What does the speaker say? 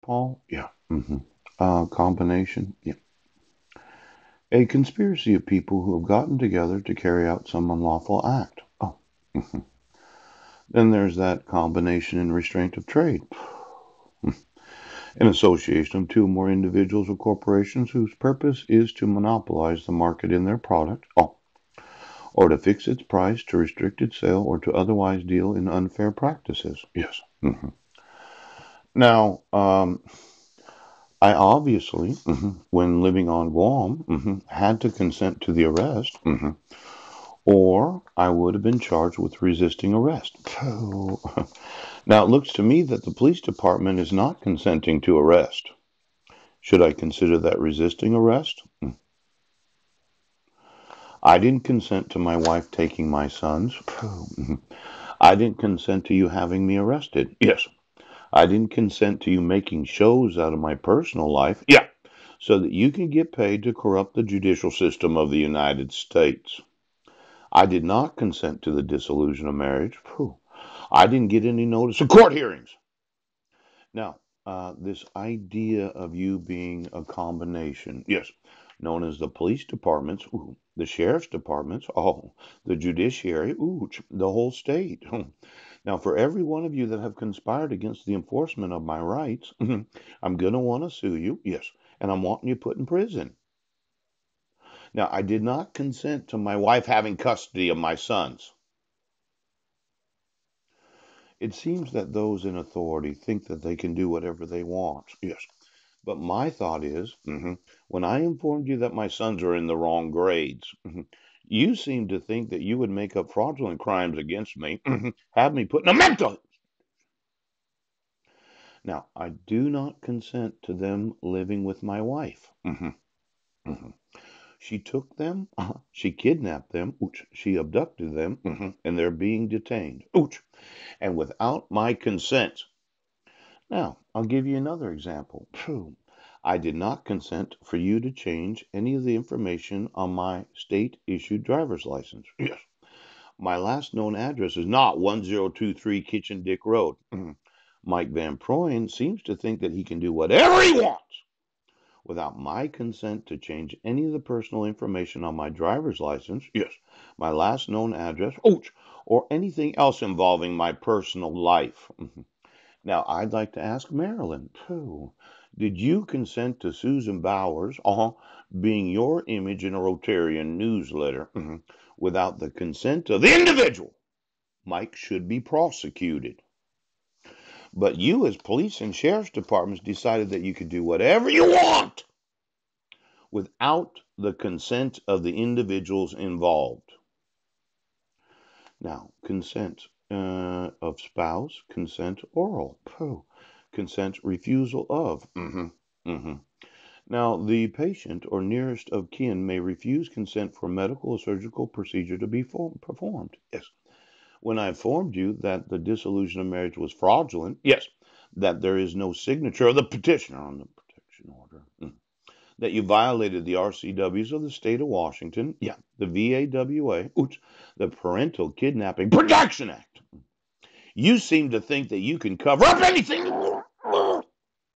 Paul? Yeah. Combination? Yeah. A conspiracy of people who have gotten together to carry out some unlawful act. Oh. mhm. Then there's that combination and restraint of trade. An association of two or more individuals or corporations whose purpose is to monopolize the market in their product. Oh. Or to fix its price, to restrict its sale, or to otherwise deal in unfair practices. Yes. Now, I obviously, when living on Guam, had to consent to the arrest, or I would have been charged with resisting arrest. Now, it looks to me that the police department is not consenting to arrest. Should I consider that resisting arrest? I didn't consent to my wife taking my sons. I didn't consent to you having me arrested. Yes. I didn't consent to you making shows out of my personal life. Yeah. So that you can get paid to corrupt the judicial system of the United States. I did not consent to the dissolution of marriage. I didn't get any notice of court hearings. Now, this idea of you being a combination, yes, known as the police departments, the sheriff's departments, the judiciary, the whole state. Now, for every one of you that have conspired against the enforcement of my rights, I'm going to want to sue you, yes, and I'm wanting you put in prison. Now, I did not consent to my wife having custody of my sons. It seems that those in authority think that they can do whatever they want. Yes. But my thought is, when I informed you that my sons are in the wrong grades, you seem to think that you would make up fraudulent crimes against me, have me put in a mental. Now, I do not consent to them living with my wife. Mhm. She took them, she kidnapped them, she abducted them, and they're being detained, and without my consent. Now, I'll give you another example. I did not consent for you to change any of the information on my state issued driver's license. Yes. My last known address is not 1023 Kitchen Dick Road. Mike Van Proyen seems to think that he can do whatever he wants without my consent to change any of the personal information on my driver's license. Yes. My last known address, or anything else involving my personal life. Now, I'd like to ask Marilyn, too. Did you consent to Susan Bowers being your image in a Rotarian newsletter without the consent of the individual? Mike should be prosecuted. But you, as police and sheriff's departments, decided that you could do whatever you want without the consent of the individuals involved. Now, consent of spouse, consent oral, consent refusal of. Now, the patient or nearest of kin may refuse consent for medical or surgical procedure to be performed. Yes. When I informed you that the dissolution of marriage was fraudulent, yes, that there is no signature of the petitioner on the protection order, that you violated the RCWs of the state of Washington, yeah, the VAWA, the Parental Kidnapping Protection Act. You seem to think that you can cover up anything